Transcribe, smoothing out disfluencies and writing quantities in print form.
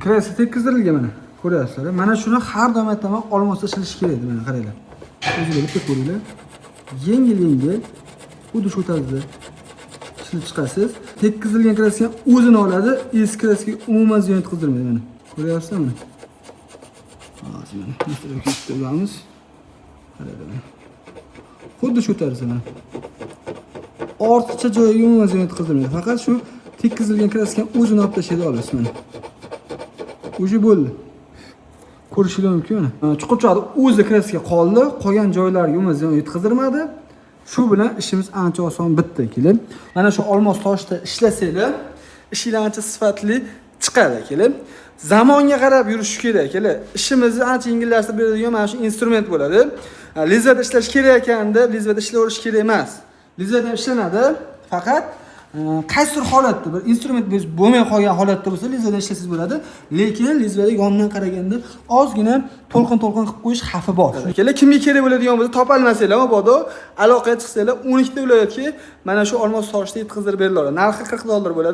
Krasi tekkizdirilgan mana. Ko'ryapsizlar. Mana shuni har doim aytaman, olmosda ishlash kerak edi, mana qaranglar. O'zingizga bitta ko'ringlar. Yengil xuddi shu tarzda ishlab chiqasiz. Tekkizilgan kraska o'zini oladi, eski kraska umuman ziyon yetkazdirmaydi mana. Ko'ryapsizlarmi? Hozir mana bitta ko'rsatamiz. Qaranglar. Xuddi shu tarzda mana. Ortiqcha joyiga umuman ziyon yetkazdirmaydi. Faqat shu tekkizilgan kraskani o'zini olib tashlaydi olasiz mana. O'sha bo'ldi. Ko'rishingiz mumkin mana. Chuqurchoqda o'zi kraska qoldi, qolgan joylariga umuman ziyon yetkazdirmadi. Shu bilan ishimiz ancha oson bitdi kelib. Mana shu olmos toshda ishlasanglar, ishinglar ancha sifatli chiqadi kelib. Zamonga qarab yurish kerak kelib. Ishimizni ancha yengillashtirib beradigan mana shu instrument bo'ladi. Lizvada ishlash kerak ekanda, lizvada ishlaverish kerak emas. Lizvada ishlanadi, faqat qaysidir holatda bir instrument bo'lmay qolgan holatda bo'lsa lizvada ishlasangiz bo'ladi, lekin lizvada yondan qaraganda ozgina to'lqin qilib qo'yish xavfi bor. Kelar kimga kerak bo'ladigan bo'lsa topolmasanglar, mabodo aloqaga chiqsanglar 12 ta viloyatga mana shu olmos toshda yetkazdirib beriladi. Narxi $40 bo'ladi.